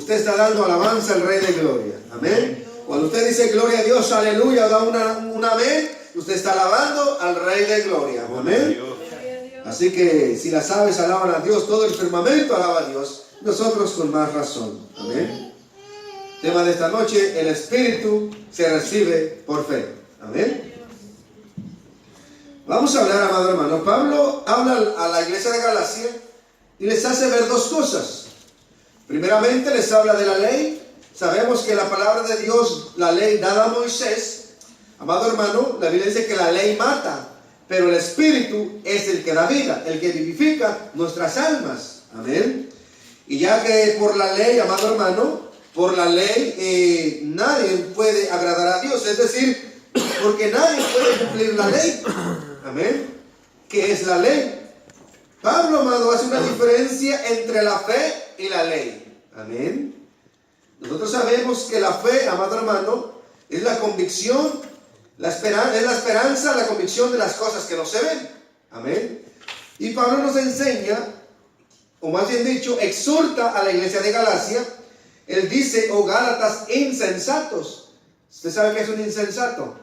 usted está dando alabanza al Rey de Gloria. Amén. Cuando usted dice gloria a Dios, aleluya, o da un amén, usted está alabando al Rey de Gloria. Amén. Así que si las aves alaban a Dios, todo el firmamento alaba a Dios, nosotros con más razón. Amén. Tema de esta noche: el Espíritu se recibe por fe. Amén. Vamos a hablar, amado hermano. Pablo habla a la iglesia de Galacia y les hace ver dos cosas. Primeramente les habla de la ley. Sabemos que la palabra de Dios, la ley dada a Moisés, amado hermano, la Biblia dice que la ley mata, pero el Espíritu es el que da vida, el que vivifica nuestras almas. Amén. Y ya que por la ley, amado hermano, por la ley nadie puede agradar a Dios. Es decir, porque nadie puede cumplir la ley. Amén. ¿Qué es la ley? Pablo, amado, hace una diferencia entre la fe y la ley. Amén. Nosotros sabemos que la fe, amado hermano, es la convicción, es la esperanza, la convicción de las cosas que no se ven. Amén. Y Pablo nos enseña, o más bien dicho, exhorta a la iglesia de Galacia. Él dice: oh Gálatas insensatos. ¿Usted sabe qué es un insensato?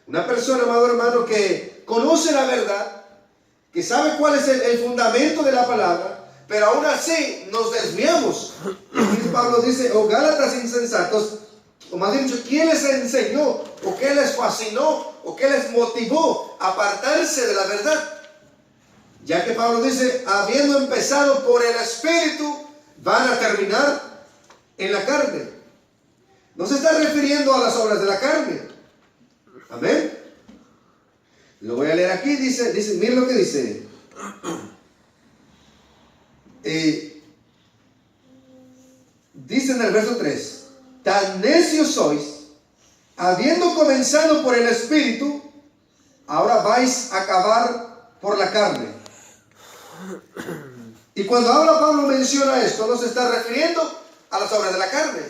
Una persona, amado hermano, que conoce la verdad, que sabe cuál es el fundamento de la palabra, pero aún así nos desviamos. Y Pablo dice: oh Gálatas insensatos, o más bien dicho, ¿quién les enseñó? ¿O qué les fascinó? ¿O qué les motivó a apartarse de la verdad? Ya que Pablo dice: habiendo empezado por el Espíritu, van a terminar en la carne. No se está refiriendo a las obras de la carne. Amén. Lo voy a leer aquí. Dice, miren lo que dice. Dice en el verso 3: tan necios sois, habiendo comenzado por el Espíritu, ahora vais a acabar por la carne. Y cuando ahora Pablo menciona esto, no se está refiriendo a las obras de la carne,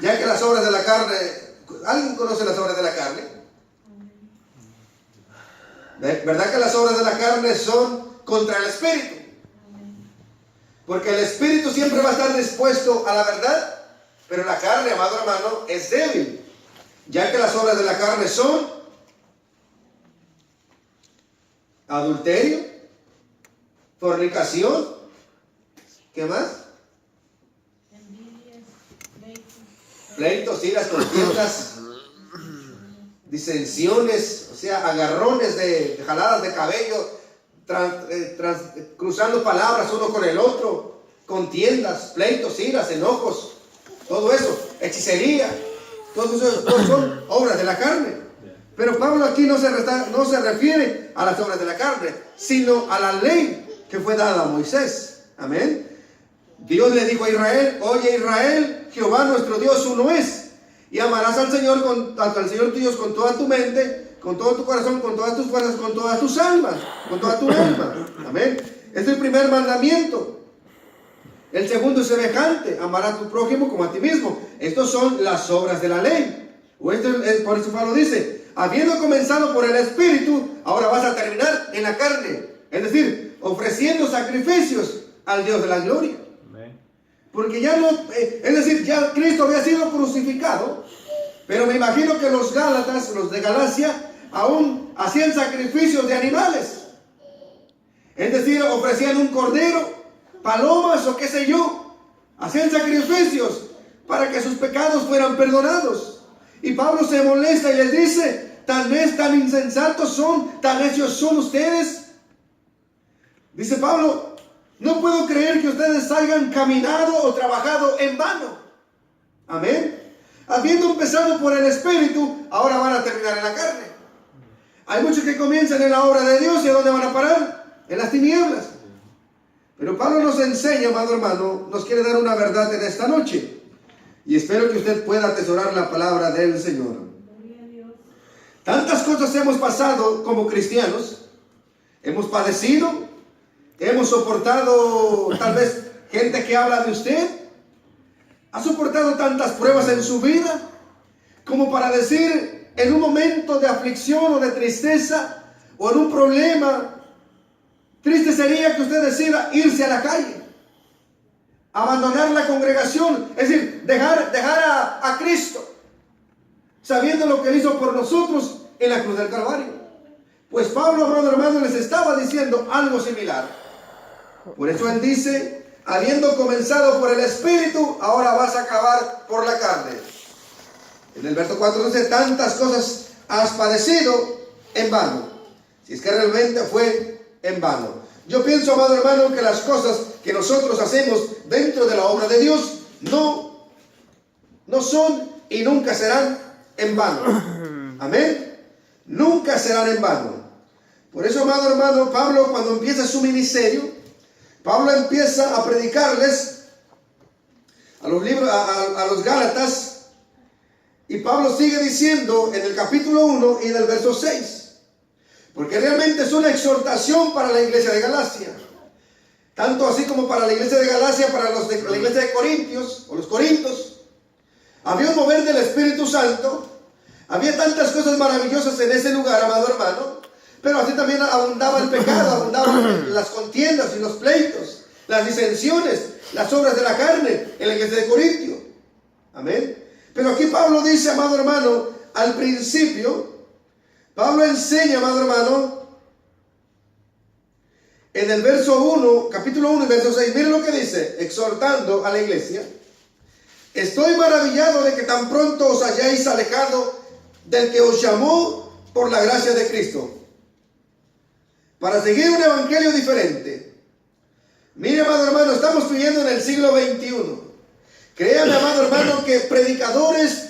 ya que las obras de la carne, ¿alguien conoce las obras de la carne? ¿Verdad que las obras de la carne son contra el Espíritu? Porque el Espíritu siempre va a estar dispuesto a la verdad, pero la carne, amado hermano, es débil, ya que las obras de la carne son adulterio, fornicación, ¿qué más? Pleitos, iras, contiendas, disensiones, o sea, agarrones de jaladas de cabello, cruzando palabras uno con el otro, contiendas, pleitos, iras, enojos, todo eso, hechicería, todo eso son obras de la carne. Pero Pablo aquí no se refiere a las obras de la carne, sino a la ley que fue dada a Moisés. Amén. Dios le dijo a Israel: oye Israel, Jehová nuestro Dios uno es, y amarás al Señor tu Dios con toda tu mente, con todo tu corazón, con todas tus fuerzas, con todas tus almas, con toda tu alma. Amén. Este es el primer mandamiento. El segundo es semejante: amar a tu prójimo como a ti mismo. Estos son las obras de la ley. Por eso Pablo dice: habiendo comenzado por el Espíritu, ahora vas a terminar en la carne. Es decir, ofreciendo sacrificios al Dios de la gloria. Porque ya no, es decir, ya Cristo había sido crucificado, pero me imagino que los Gálatas, los de Galacia, aún hacían sacrificios de animales. Es decir, ofrecían un cordero, palomas o qué sé yo. Hacían sacrificios para que sus pecados fueran perdonados. Y Pablo se molesta y les dice: tan insensatos son, tan necios son ustedes. Dice Pablo: no puedo creer que ustedes hayan caminado o trabajado en vano. Amén. Habiendo empezado por el Espíritu, ahora van a terminar en la carne. Hay muchos que comienzan en la obra de Dios, ¿y a dónde van a parar? En las tinieblas. Pero Pablo nos enseña, amado hermano, nos quiere dar una verdad en esta noche. Y espero que usted pueda atesorar la palabra del Señor. Tantas cosas hemos pasado como cristianos. Hemos padecido. Hemos soportado tal vez gente que habla de usted. Ha soportado tantas pruebas en su vida como para decir, en un momento de aflicción o de tristeza o en un problema, triste sería que usted decida irse a la calle. abandonar la congregación, es decir, dejar a Cristo, sabiendo lo que Él hizo por nosotros en la cruz del Calvario. Pues Pablo, amado hermano, les estaba diciendo algo similar. Por eso él dice, habiendo comenzado por el Espíritu, ahora vas a acabar por la carne. En el verso 4 dice, tantas cosas has padecido en vano. Si es que realmente fue en vano. Yo pienso, amado hermano, que las cosas que nosotros hacemos dentro de la obra de Dios no son y nunca serán en vano. Amén. Nunca serán en vano. Por eso, amado hermano, Pablo, cuando empieza su ministerio, Pablo empieza a predicarles a los Gálatas, y Pablo sigue diciendo en el capítulo 1 y del verso 6, porque realmente es una exhortación para la iglesia de Galacia, tanto así como para la iglesia de Galacia, para la iglesia de Corintios, o los Corintios. Había un mover del Espíritu Santo, había tantas cosas maravillosas en ese lugar, amado hermano, pero así también abundaba el pecado, abundaban las contiendas y los pleitos, las disensiones, las obras de la carne en la iglesia de Corintio. Amén. Pero aquí Pablo dice, amado hermano, al principio, Pablo enseña, amado hermano, en el verso 1, capítulo 1 y verso 6, miren lo que dice, exhortando a la iglesia. Estoy maravillado de que tan pronto os hayáis alejado del que os llamó por la gracia de Cristo, para seguir un evangelio diferente. Mire, amado hermano, estamos viviendo en el siglo XXI. Créame, amado hermano, que predicadores,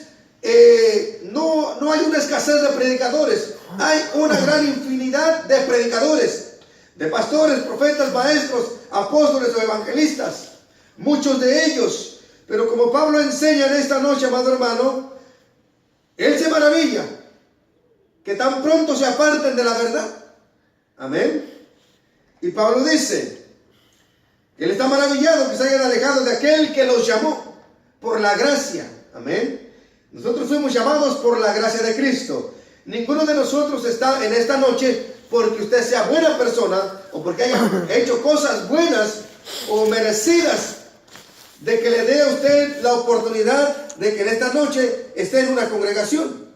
no hay una escasez de predicadores. Hay una gran infinidad de predicadores, de pastores, profetas, maestros, apóstoles o evangelistas. Muchos de ellos. Pero como Pablo enseña en esta noche, amado hermano, él se maravilla que tan pronto se aparten de la verdad. Amén. Y Pablo dice que él está maravillado que se hayan alejado de aquel que los llamó por la gracia. Amén. Nosotros fuimos llamados por la gracia de Cristo. Ninguno de nosotros está en esta noche porque usted sea buena persona o porque haya hecho cosas buenas o merecidas de que le dé a usted la oportunidad de que en esta noche esté en una congregación.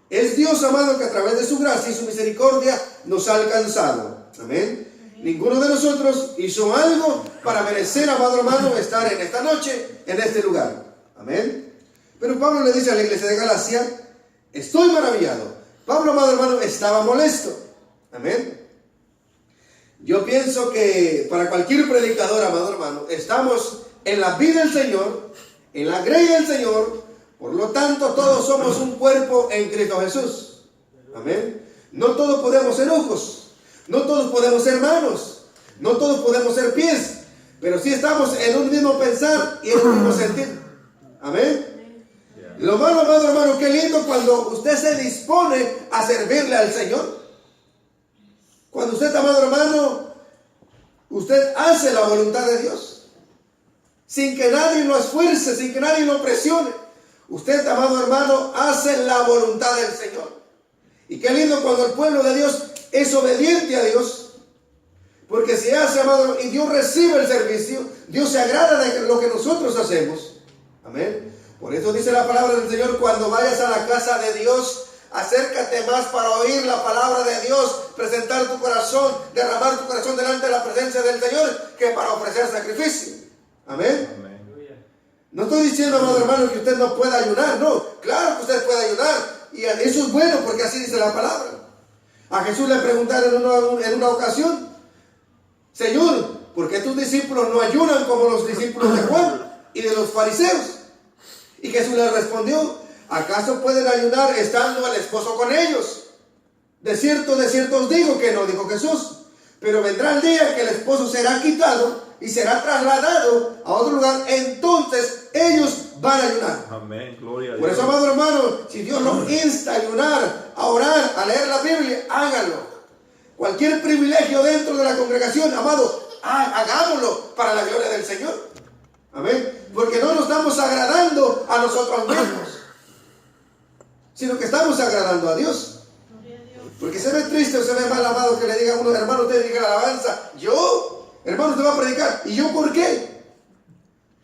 Es Dios, amado, que a través de su gracia y su misericordia nos ha alcanzado. Amén. Ninguno de nosotros hizo algo para merecer, amado hermano, estar en esta noche, en este lugar. Amén. Pero Pablo le dice a la iglesia de Galacia, estoy maravillado. Pablo, amado hermano, estaba molesto. Amén. Yo pienso que para cualquier predicador, amado hermano, estamos en la vida del Señor, en la gracia del Señor. Por lo tanto, todos somos un cuerpo en Cristo Jesús. Amén. No todos podemos ser ojos, no todos podemos ser manos, no todos podemos ser pies, pero sí estamos en un mismo pensar y en un mismo sentir. Amén. Lo malo, amado hermano, qué lindo cuando usted se dispone a servirle al Señor. Cuando usted, amado hermano, usted hace la voluntad de Dios, sin que nadie lo esfuerce, sin que nadie lo presione. Usted, amado hermano, hace la voluntad del Señor. Y qué lindo cuando el pueblo de Dios es obediente a Dios, porque si hace, amado, y Dios recibe el servicio, Dios se agrada de lo que nosotros hacemos. Amén. Por eso dice la palabra del Señor, cuando vayas a la casa de Dios, acércate más para oír la palabra de Dios, presentar tu corazón, derramar tu corazón delante de la presencia del Señor, que para ofrecer sacrificio. Amén. Amén. No estoy diciendo, amado hermano, que usted no pueda ayunar. No, claro que usted puede ayunar. Y eso es bueno porque así dice la palabra. A Jesús le preguntaron en una ocasión, Señor, ¿por qué tus discípulos no ayunan como los discípulos de Juan y de los fariseos? Y Jesús le respondió, ¿acaso pueden ayunar estando el esposo con ellos? De cierto os digo que no, dijo Jesús. Pero vendrá el día que el esposo será quitado y será trasladado a otro lugar, entonces ellos van a ayunar. Amén, gloria a Dios. Por eso, amado hermano, si Dios nos insta a ayunar, a orar, a leer la Biblia, háganlo. Cualquier privilegio dentro de la congregación, amado, hagámoslo para la gloria del Señor. Amén. Porque no nos estamos agradando a nosotros mismos, sino que estamos agradando a Dios. Porque se ve triste o se ve mal, amado, que le diga a uno, hermano, usted diga la alabanza. Yo, hermano, usted va a predicar. ¿Y yo por qué?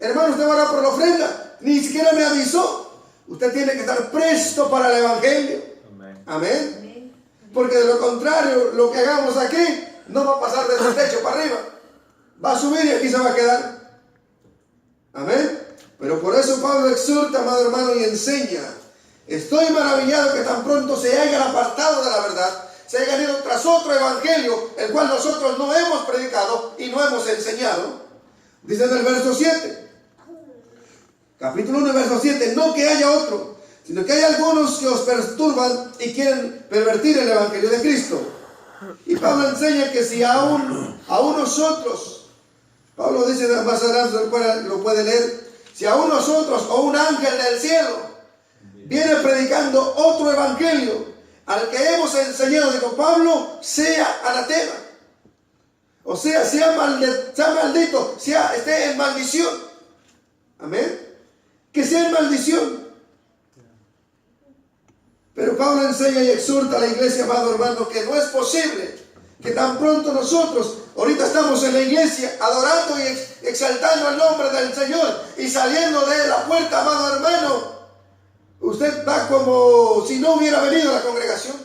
hermano, usted va a orar por la ofrenda. Ni siquiera me avisó. Usted tiene que estar presto para el evangelio. Amén. Porque de lo contrario, lo que hagamos aquí no va a pasar desde el techo para arriba. Va a subir y aquí se va a quedar. Amén. Pero por eso Pablo exhorta, amado hermano, y enseña. Estoy maravillado que tan pronto se hayan apartado de la verdad, se hayan ido tras otro evangelio, el cual nosotros no hemos predicado y no hemos enseñado. Dice en el verso 7, capítulo 1, verso 7, no que haya otro, sino que hay algunos que os perturban y quieren pervertir el evangelio de Cristo. Y Pablo enseña que si aún nosotros, Pablo dice más adelante, lo puede leer, si aún nosotros o un ángel del cielo viene predicando otro evangelio al que hemos enseñado, dijo Pablo, sea anatema. O sea, sea maldito, esté en maldición. Amén. Que sea en maldición. Pero Pablo enseña y exhorta a la iglesia, amado hermano, que no es posible que tan pronto nosotros, ahorita estamos en la iglesia, adorando y exaltando el nombre del Señor, y saliendo de la puerta, amado hermano, usted va como si no hubiera venido a la congregación.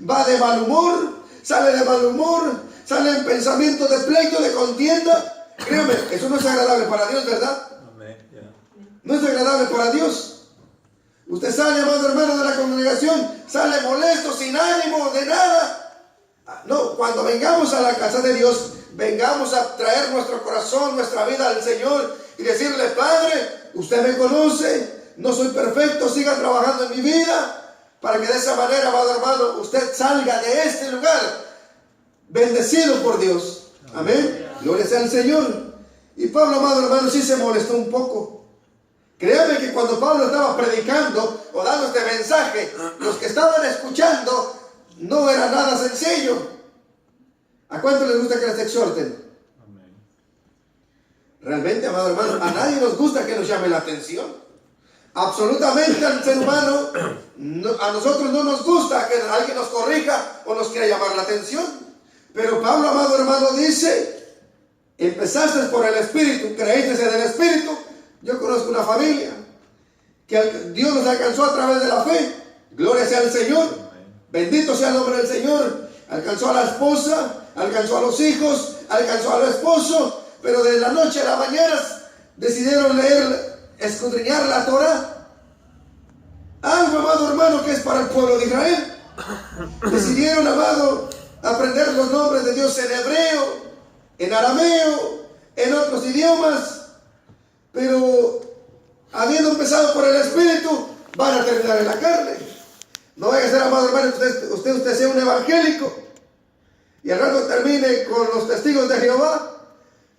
Va de mal humor, sale en pensamientos de pleito, de contienda. Créame, eso no es agradable para Dios, ¿verdad? No es agradable para Dios. Usted sale, amado hermano, de la congregación, sale molesto, sin ánimo de nada. No, cuando vengamos a la casa de Dios, vengamos a traer nuestro corazón, nuestra vida al Señor y decirle, Padre, usted me conoce, no soy perfecto, siga trabajando en mi vida, para que de esa manera, amado hermano, usted salga de este lugar bendecido por Dios. Amén. Gloria sea al Señor. Y Pablo, amado hermano, sí se molestó un poco. Créame que cuando Pablo estaba predicando o dando este mensaje, los que estaban escuchando no era nada sencillo. ¿A cuánto les gusta que les exhorten? Realmente, amado hermano, a nadie nos gusta que nos llame la atención. Absolutamente al ser humano, a nosotros no nos gusta que alguien nos corrija o nos quiera llamar la atención. Pero Pablo, amado hermano, dice, empezaste por el Espíritu, creíste en el Espíritu. Yo conozco una familia que Dios nos alcanzó a través de la fe. Gloria sea al Señor. Bendito sea el nombre del Señor. Alcanzó a la esposa, alcanzó a los hijos, alcanzó al esposo, pero de la noche a la mañana decidieron escudriñar la Torah. Algo, amado hermano, que es para el pueblo de Israel. Decidieron, amado, aprender los nombres de Dios en hebreo, en arameo, en otros idiomas. Pero habiendo empezado por el Espíritu, van a terminar en la carne. No vaya a ser, amado hermano, usted sea un evangélico y al rato termine con los testigos de Jehová,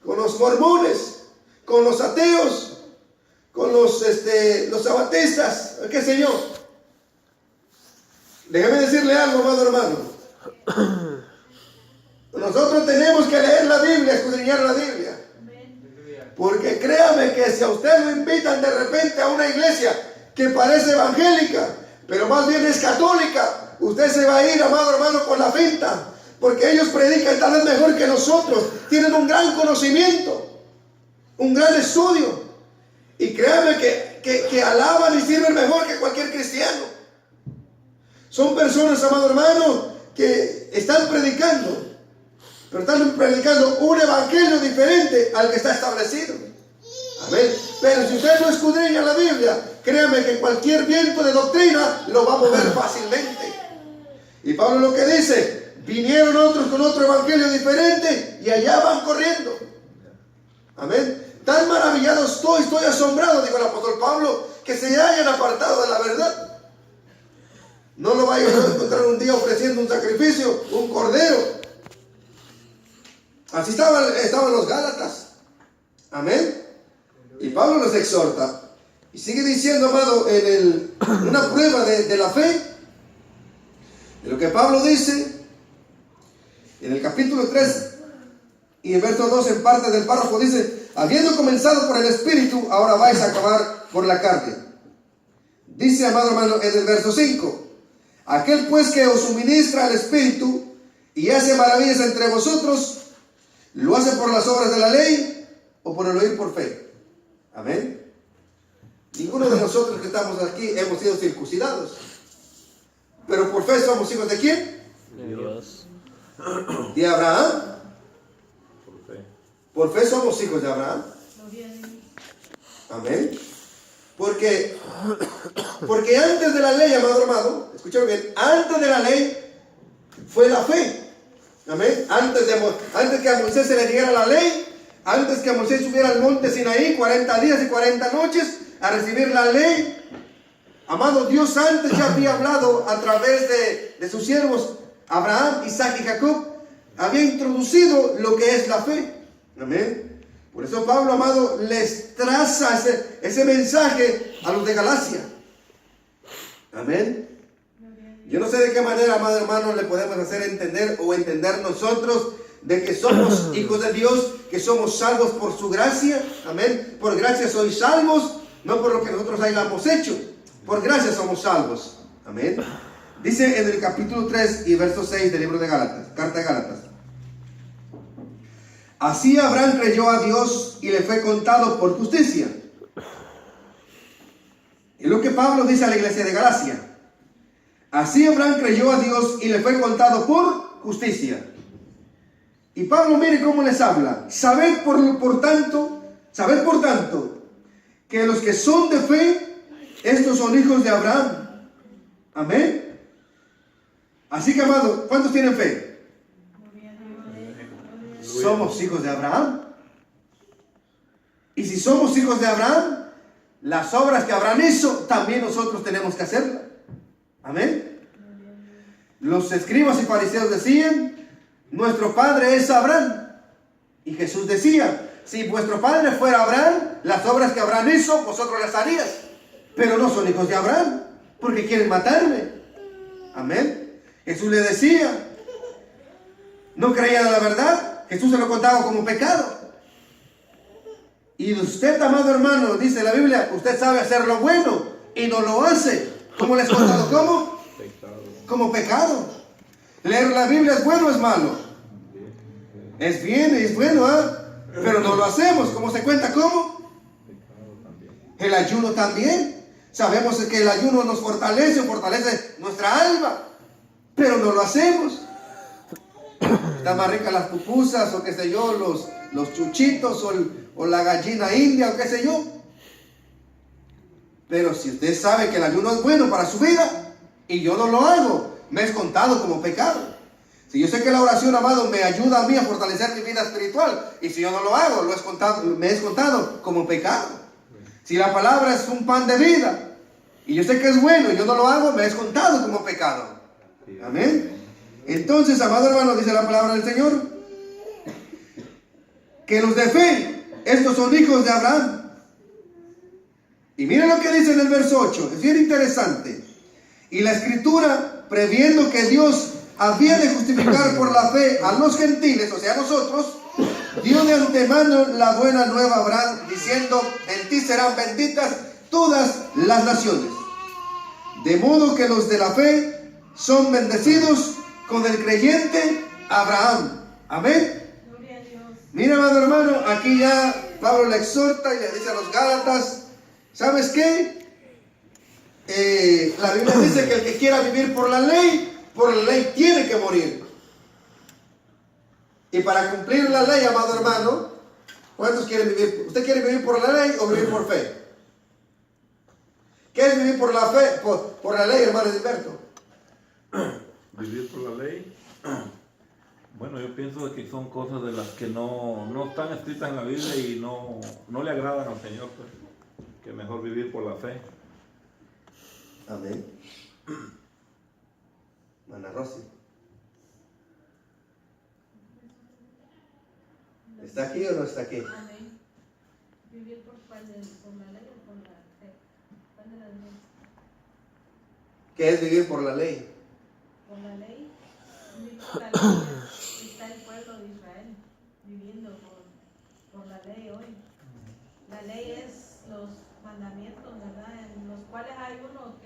con los mormones, con los ateos, con los sabatistas, qué sé yo. Déjame decirle algo, amado hermano. Nosotros tenemos que leer la Biblia, escudriñar la Biblia. Porque créame que si a usted lo invitan de repente a una iglesia que parece evangélica, pero más bien es católica, usted se va a ir, amado hermano, con la finta. Porque ellos predican tal vez mejor que nosotros. Tienen un gran conocimiento, un gran estudio. Y créame que alaban y sirven mejor que cualquier cristiano. Son personas, amado hermano, que están predicando. Pero están predicando un evangelio diferente al que está establecido. Amén. Pero si usted no escudriña la Biblia, créame que cualquier viento de doctrina lo va a mover fácilmente. Y Pablo lo que dice, vinieron otros con otro evangelio diferente y allá van corriendo. Amén. Tan maravillado estoy asombrado, dijo el apóstol Pablo, que se hayan apartado de la verdad. No lo vayan a encontrar un día ofreciendo un sacrificio, un cordero. Así estaban los Gálatas. Amén. Y Pablo los exhorta. Y sigue diciendo, amado, en una prueba de la fe, de lo que Pablo dice, en el capítulo 3 y el verso 2, en parte del párrafo, dice, habiendo comenzado por el Espíritu, ahora vais a acabar por la carne. Dice, amado hermano, en el verso 5, aquel pues que os suministra el Espíritu y hace maravillas entre vosotros, ¿lo hace por las obras de la ley o por el oír por fe? Amén. Ninguno de nosotros que estamos aquí hemos sido circuncidados. Pero por fe somos hijos de ¿quién? De Dios. De Abraham. Por fe. Por fe somos hijos de Abraham. Amén. Porque antes de la ley, amado, escucharon bien, antes de la ley fue la fe. Amén. Antes que a Moisés se le diera la ley, antes que Moisés subiera al monte Sinaí 40 días y 40 noches a recibir la ley, amado, Dios antes ya había hablado a través de sus siervos Abraham, Isaac y Jacob, había introducido lo que es la fe. Amén. Por eso Pablo, amado, les traza ese mensaje a los de Galacia. Amén. Yo no sé de qué manera, amado hermano, le podemos hacer entender o entender nosotros de que somos hijos de Dios, que somos salvos por su gracia. Amén. Por gracia sois salvos, no por lo que nosotros hayamos hecho. Por gracia somos salvos. Amén. Dice en el capítulo 3 y verso 6 del libro de Gálatas, carta de Gálatas. Así Abraham creyó a Dios y le fue contado por justicia. Es lo que Pablo dice a la iglesia de Galacia. Así Abraham creyó a Dios y le fue contado por justicia. Y Pablo, mire cómo les habla. Sabed por tanto, que los que son de fe, estos son hijos de Abraham. Amén. Así que, amado, ¿cuántos tienen fe? Somos hijos de Abraham. Y si somos hijos de Abraham, las obras que Abraham hizo, también nosotros tenemos que hacerlas. Amén. Los escribas y fariseos decían, nuestro padre es Abraham. Y Jesús decía, si vuestro padre fuera Abraham, las obras que Abraham hizo, vosotros las harías. Pero no son hijos de Abraham, porque quieren matarme. Amén. Jesús le decía, no creían en la verdad. Jesús se lo contaba como pecado. Y usted, amado hermano, dice la Biblia, usted sabe hacer lo bueno y no lo hace. ¿Cómo les he contado? ¿Cómo? Como pecado. Leer la Biblia es bueno o es malo. Es bien, es bueno, pero no lo hacemos. ¿Cómo se cuenta? ¿Cómo? El ayuno también. Sabemos que el ayuno nos fortalece nuestra alma, pero no lo hacemos. Están más ricas las pupusas o qué sé yo, los chuchitos o la gallina india o qué sé yo. Pero si usted sabe que el ayuno es bueno para su vida y yo no lo hago, me es contado como pecado. Si yo sé que la oración, amado, me ayuda a mí a fortalecer mi vida espiritual y si yo no lo hago, me es contado como pecado. Si la palabra es un pan de vida y yo sé que es bueno y yo no lo hago, me es contado como pecado. Amén. Entonces, amado hermano, dice la palabra del Señor, que los de fe, estos son hijos de Abraham. Y miren lo que dice en el verso 8, es bien interesante. Y la escritura, previendo que Dios había de justificar por la fe a los gentiles, o sea, a nosotros, dio de antemano la buena nueva a Abraham, diciendo, en ti serán benditas todas las naciones. De modo que los de la fe son bendecidos con el creyente Abraham. Amén. Mira, amado hermano, aquí ya Pablo le exhorta y le dice a los Gálatas, ¿sabes qué? La Biblia dice que el que quiera vivir por la ley tiene que morir. Y para cumplir la ley, amado hermano, ¿cuántos quieren vivir? ¿Usted quiere vivir por la ley o vivir por fe? ¿Qué es vivir por la fe? Por la ley, hermano Edilberto. Vivir por la ley. Bueno, yo pienso que son cosas de las que no están escritas en la Biblia y no le agradan al Señor, pues. Que mejor vivir por la fe. Amén. Mana Rosy. ¿Está aquí o no está aquí? Amén. ¿Vivir por la ley o por la fe? ¿Cuál de las dos? ¿Qué es vivir por la ley? Por la ley. Vivir por la ley está el pueblo de Israel viviendo por la ley hoy. La ley es los mandamientos, ¿verdad? En los cuales hay uno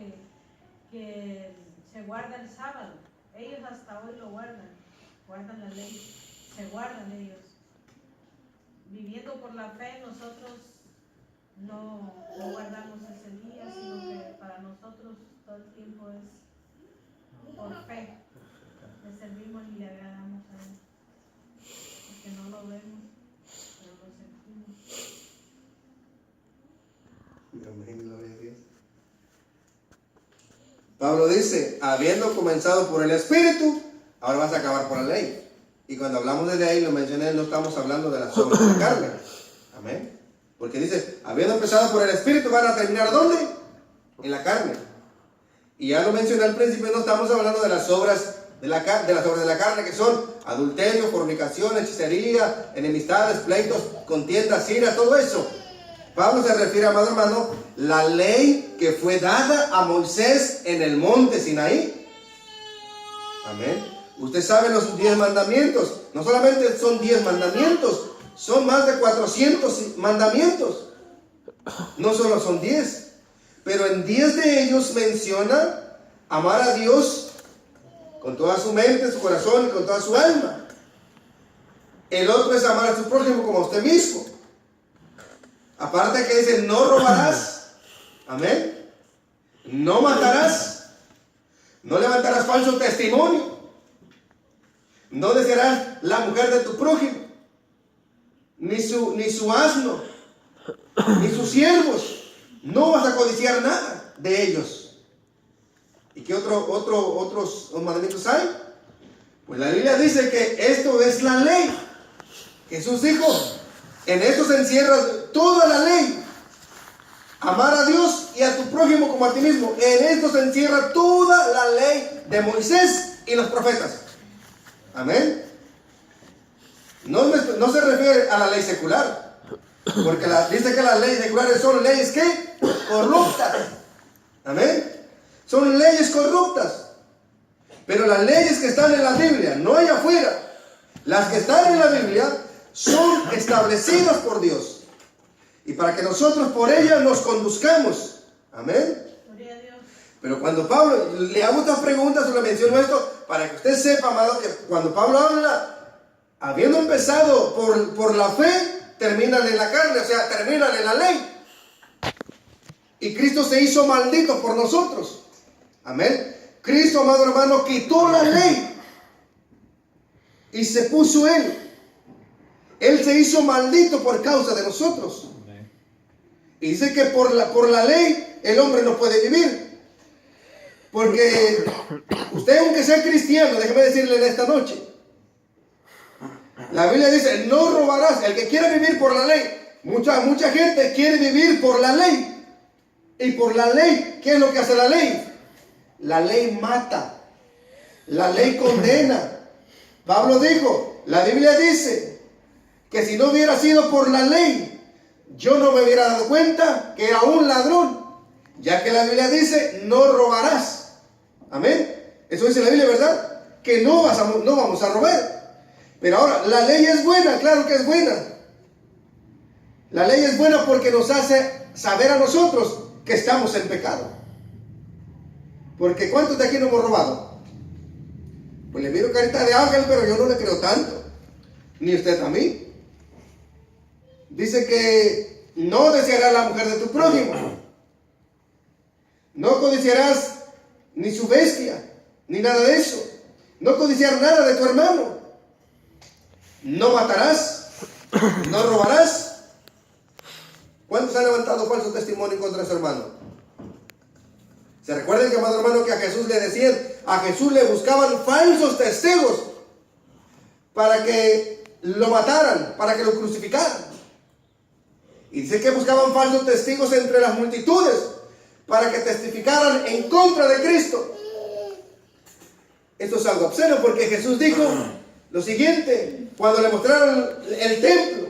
que se guarda el sábado. Ellos hasta hoy lo guardan la ley, se guardan ellos. Viviendo por la fe, nosotros no guardamos ese día, sino que para nosotros todo el tiempo es por fe. Le servimos y le agradamos a Él. Porque no lo vemos, pero lo sentimos. Amén, gloria a Dios. Pablo dice, habiendo comenzado por el Espíritu, ahora vas a acabar por la ley. Y cuando hablamos de ley, lo mencioné, no estamos hablando de las obras de la carne. Amén. Porque dice, habiendo empezado por el Espíritu, van a terminar ¿dónde? En la carne. Y ya lo mencioné al principio, no estamos hablando de las obras de las obras de la carne, que son adulterio, fornicación, hechicería, enemistades, pleitos, contiendas, iras, todo eso. Pablo se refiere, amado hermano, la ley que fue dada a Moisés en el monte Sinaí. Amén. Usted sabe los 10 mandamientos. No solamente son 10 mandamientos, son más de 400 mandamientos. No solo son 10, pero en 10 de ellos menciona amar a Dios con toda su mente, su corazón y con toda su alma. El otro es amar a su prójimo como a usted mismo. Aparte que dice, no robarás. Amén. No matarás. No levantarás falso testimonio. No desearás la mujer de tu prójimo. Ni su asno. Ni sus siervos. No vas a codiciar nada de ellos. ¿Y qué otros mandamientos hay? Pues la Biblia dice que esto es la ley. Jesús dijo, en esto se encierra toda la ley. Amar a Dios y a tu prójimo como a ti mismo. En esto se encierra toda la ley de Moisés y los profetas. Amén. No se refiere a la ley secular. Porque dice que las leyes seculares son leyes ¿qué? Corruptas. Amén. Son leyes corruptas. Pero las leyes que están en la Biblia, no allá afuera, las que están en la Biblia son establecidas por Dios. Y para que nosotros por ellas nos conduzcamos. Amén. Gloria a Dios. Pero cuando Pablo, le hago estas preguntas, o le menciono esto, para que usted sepa, amado, que cuando Pablo habla, habiendo empezado por la fe, terminan en la carne, o sea, terminan en la ley. Y Cristo se hizo maldito por nosotros. Amén. Cristo, amado hermano, quitó la ley y se puso Él. Él se hizo maldito por causa de nosotros. Y dice que por la ley el hombre no puede vivir. Porque usted, aunque sea cristiano, déjeme decirle en esta noche, la Biblia dice, no robarás. El que quiere vivir por la ley, mucha gente quiere vivir por la ley. Y por la ley, ¿qué es lo que hace la ley? La ley mata. La ley condena. Pablo dijo, la Biblia dice que si no hubiera sido por la ley, yo no me hubiera dado cuenta que era un ladrón, ya que la Biblia dice, no robarás. Amén. Eso dice la Biblia, ¿verdad? Que no vamos a robar. Pero ahora, la ley es buena, claro que es buena. La ley es buena porque nos hace saber a nosotros que estamos en pecado. Porque ¿cuántos de aquí no hemos robado? Pues le miro carita de ángel, pero yo no le creo tanto. Ni usted a mí. Dice que no desearás la mujer de tu prójimo. No codiciarás ni su bestia, ni nada de eso. No codiciar nada de tu hermano. No matarás. No robarás. ¿Cuántos han levantado falso testimonio contra su hermano? ¿Se recuerdan que, amado hermano, que a Jesús le decían, a Jesús le buscaban falsos testigos para que lo mataran, para que lo crucificaran? Y dice que buscaban falsos testigos entre las multitudes para que testificaran en contra de Cristo. Esto es algo obsceno porque Jesús dijo lo siguiente, cuando le mostraron el templo.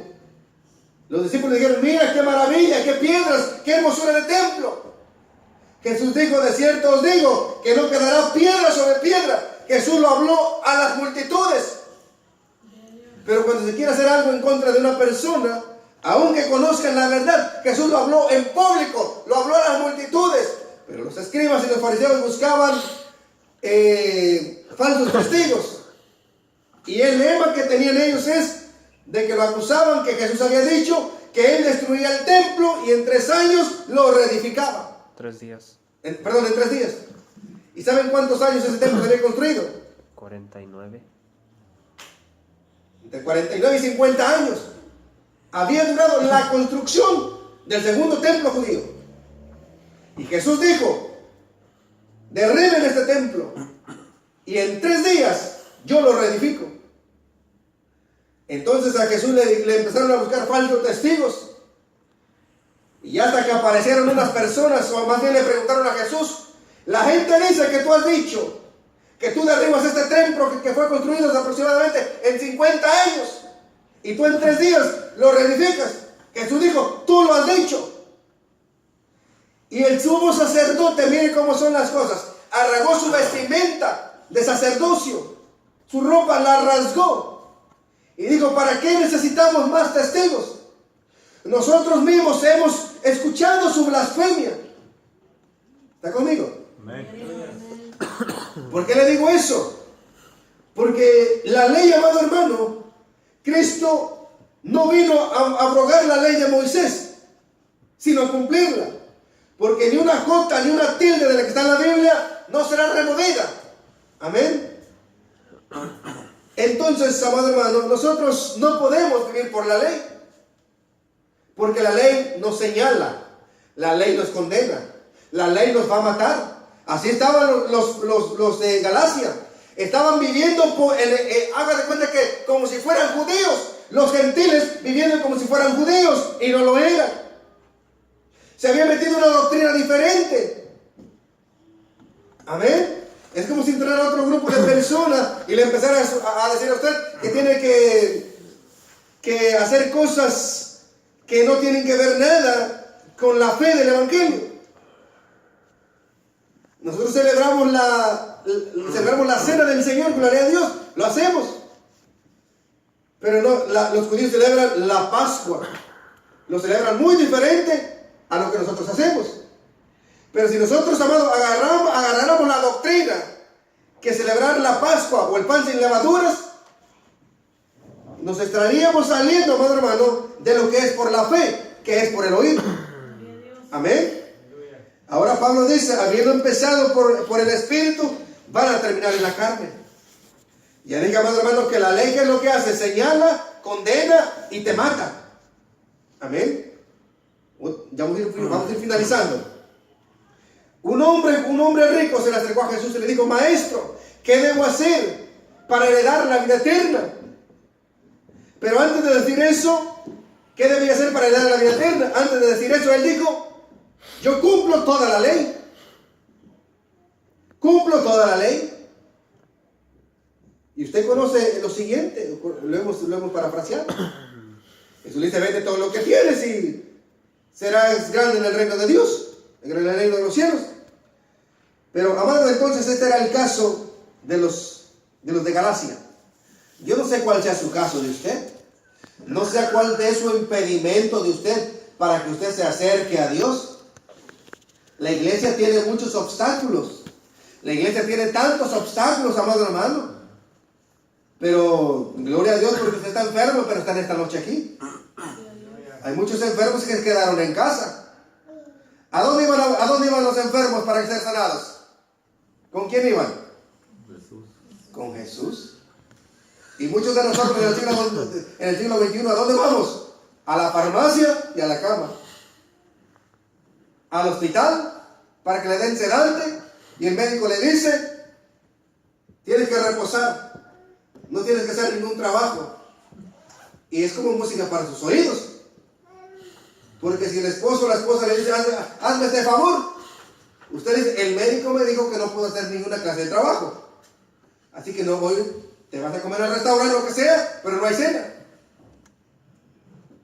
Los discípulos dijeron, mira qué maravilla, qué piedras, qué hermosura de templo. Jesús dijo, de cierto os digo, que no quedará piedra sobre piedra. Jesús lo habló a las multitudes. Pero cuando se quiere hacer algo en contra de una persona, aunque conozcan la verdad, Jesús lo habló en público, lo habló a las multitudes. Pero los escribas y los fariseos buscaban falsos testigos. Y el lema que tenían ellos es de que lo acusaban, que Jesús había dicho que él destruía el templo y en 3 años lo reedificaba. 3 días. En 3 días. ¿Y saben cuántos años ese templo sería construido? 49. Entre 49 y 50 años había durado la construcción del segundo templo judío. Y Jesús dijo: derriben este templo y en 3 días yo lo reedifico. Entonces a Jesús le empezaron a buscar falsos testigos. Y hasta que aparecieron unas personas, o más bien le preguntaron a Jesús: la gente dice que tú has dicho que tú derribas este templo que fue construido aproximadamente en 50 años y tú en 3 días lo reedificas. Jesús dijo: tú lo has dicho. Y el sumo sacerdote, miren cómo son las cosas, arrancó su vestimenta de sacerdocio, su ropa la rasgó y dijo: ¿para qué necesitamos más testigos? Nosotros mismos hemos escuchado su blasfemia. ¿Está conmigo? ¿Por qué le digo eso? Porque la ley, amado hermano, Cristo no vino a abrogar la ley de Moisés, sino a cumplirla. Porque ni una jota ni una tilde de la que está en la Biblia no será removida. Amén. Entonces, amado hermano, nosotros no podemos vivir por la ley. Porque la ley nos señala, la ley nos condena, la ley nos va a matar. Así estaban los de Galacia. Estaban viviendo, haga de cuenta que como si fueran judíos. Los gentiles viviendo como si fueran judíos y no lo eran. Se había metido una doctrina diferente. Amén. Es como si entrara otro grupo de personas y le empezara a decir a usted que tiene que hacer cosas que no tienen que ver nada con la fe del Evangelio. Nosotros celebramos la cena del Señor, gloria a Dios, lo hacemos. Pero no, los judíos celebran la Pascua. Lo celebran muy diferente a lo que nosotros hacemos. Pero si nosotros, amados, agarráramos la doctrina que celebrar la Pascua o el pan sin levaduras, nos estaríamos saliendo, amado hermano, de lo que es por la fe, que es por el oír. Amén. Ahora Pablo dice: habiendo empezado por el Espíritu, van a terminar en la carne. Ya dije, amado hermano, que la ley, ¿qué es lo que hace? Señala, condena y te mata. Amén. Ya vamos a ir finalizando. Un hombre rico se le acercó a Jesús y le dijo: maestro, ¿qué debo hacer para heredar la vida eterna? Pero antes de decir eso, ¿qué debía hacer para heredar la vida eterna? Antes de decir eso, él dijo: yo cumplo toda la ley. Cumplo toda la ley. Y usted conoce lo siguiente, lo hemos parafraseado. Jesús dice: vende todo lo que tienes y serás grande en el reino de Dios, en el reino de los cielos. Pero, amado, entonces este era el caso de los de Galacia. Yo no sé cuál sea su caso de usted. No sé cuál es su impedimento de usted para que usted se acerque a Dios. La iglesia tiene muchos obstáculos. La iglesia tiene tantos obstáculos, amado hermano. Pero, gloria a Dios, porque usted está enfermo, pero está en esta noche aquí. Hay muchos enfermos que se quedaron en casa. ¿A dónde iban los enfermos para ser sanados? ¿Con quién iban? Jesús. Con Jesús. Y muchos de nosotros en el siglo XXI, ¿a dónde vamos? A la farmacia y a la cama. Al hospital para que le den sedante y el médico le dice: tienes que reposar, no tienes que hacer ningún trabajo. Y es como música para sus oídos. Porque si el esposo o la esposa le dice: hazme este favor, usted dice: el médico me dijo que no puedo hacer ninguna clase de trabajo, así que no voy. Te vas a comer al restaurante, lo que sea, pero no hay cena.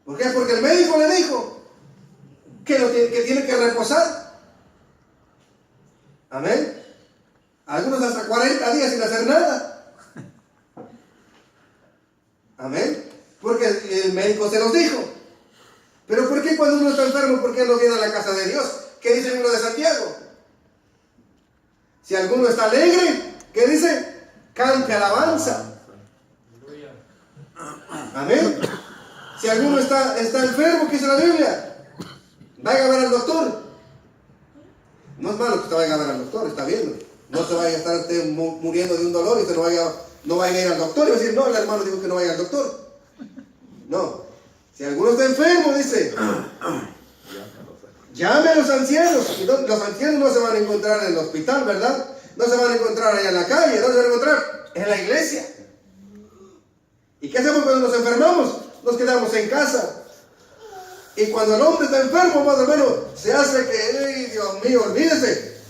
¿Por qué? Porque el médico le dijo que tiene que reposar. Amén. Algunos hasta 40 días sin hacer nada. Amén. Porque el médico se los dijo. Pero ¿por qué cuando uno está enfermo, por qué no viene a la casa de Dios? ¿Qué dice el libro de Santiago? Si alguno está alegre, ¿qué dice? Cante alabanza. Amén. Si alguno está enfermo, ¿qué dice la Biblia? Vaya a ver al doctor. No es malo que usted vaya a ver al doctor, está bien. No se vaya a estar usted muriendo de un dolor y usted no vaya a ir al doctor y va a decir, no, el hermano dijo que no vaya al doctor. No. Si alguno está enfermo, dice, llame a los ancianos. Y los ancianos no se van a encontrar en el hospital, ¿verdad? No se van a encontrar allá en la calle, no se van a encontrar en la iglesia. ¿Y qué hacemos cuando nos enfermamos? Nos quedamos en casa. Y cuando el hombre está enfermo, más o menos, se hace que, ¡ay, Dios mío, olvídese!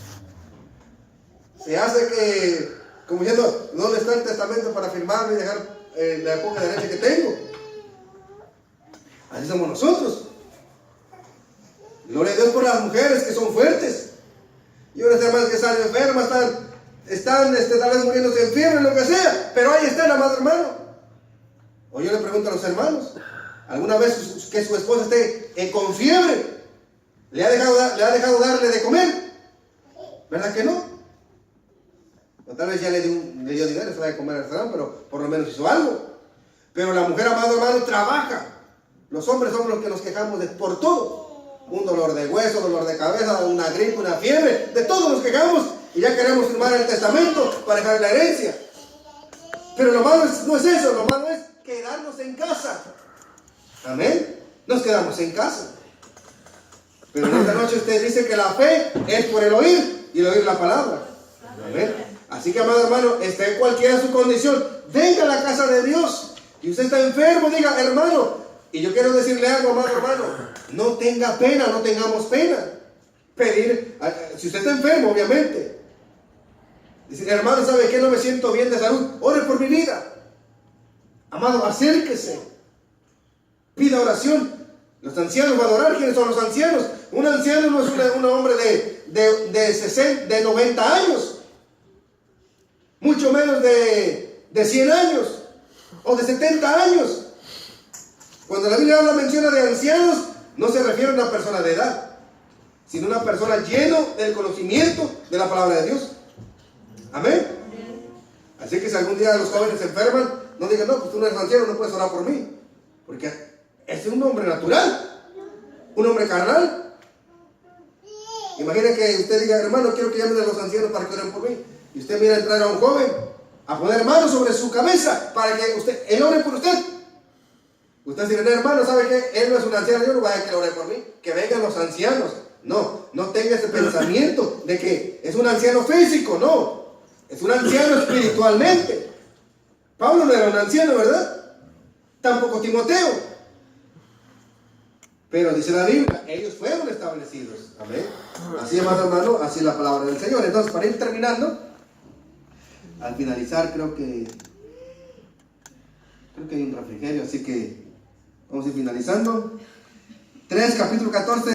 Se hace que, como diciendo, ¿dónde está el testamento para firmarme y dejar la poca derecha que tengo? Así somos nosotros. Gloria a Dios por las mujeres que son fuertes. Y unas hermanas que están enfermas, están tal vez muriéndose en fiebre, lo que sea, pero ahí está el amado hermano. O yo le pregunto a los hermanos, ¿alguna vez que su esposa esté con fiebre, le ha dejado darle de comer? ¿Verdad que no? O tal vez ya le dio dinero, se va a comer al restaurante, pero por lo menos hizo algo. Pero la mujer, amado hermano, trabaja. Los hombres somos los que nos quejamos por todo. Un dolor de hueso, dolor de cabeza, una gripe, una fiebre, de todo nos quejamos y ya queremos firmar el testamento para dejar la herencia. Pero lo malo no es eso, lo malo es quedarnos en casa. Amén. Nos quedamos en casa. Pero en esta noche usted dice que la fe es por el oír y el oír la palabra. Amén. Así que, amado hermano, esté cualquiera su condición, venga a la casa de Dios. Y usted está enfermo, diga, hermano. Y yo quiero decirle algo, amado hermano, no tenga pena, no tengamos pena. Pedir, si usted está enfermo, obviamente. Decir, hermano, ¿sabe qué? No me siento bien de salud. Ore por mi vida. Amado, acérquese. Pida oración. Los ancianos van a orar. ¿Quiénes son los ancianos? Un anciano no es un hombre de 90 años. Mucho menos de 100 años. O de 70 años. Cuando la Biblia menciona de ancianos, no se refiere a una persona de edad, sino a una persona llena del conocimiento de la palabra de Dios. Amén. Así que si algún día los jóvenes se enferman, no digan, no, pues tú no eres anciano, no puedes orar por mí. Porque es un hombre natural, un hombre carnal. Imagina que usted diga, hermano, quiero que llamen a los ancianos para que oren por mí. Y usted mira entrar a un joven, a poner manos sobre su cabeza para que él ore por usted. Usted dice, hermano, ¿sabe qué? Él no es un anciano, yo no voy a que lo ore por mí. Que vengan los ancianos. No tenga ese pensamiento de que es un anciano físico, no. Es un anciano espiritualmente. Pablo no era un anciano, ¿verdad? Tampoco Timoteo. Pero dice la Biblia, ellos fueron establecidos. Amén. Así, amado hermano, así es la palabra del Señor. Entonces, para ir terminando, al finalizar creo que hay un refrigerio, así que vamos a ir finalizando. 3, capítulo 14.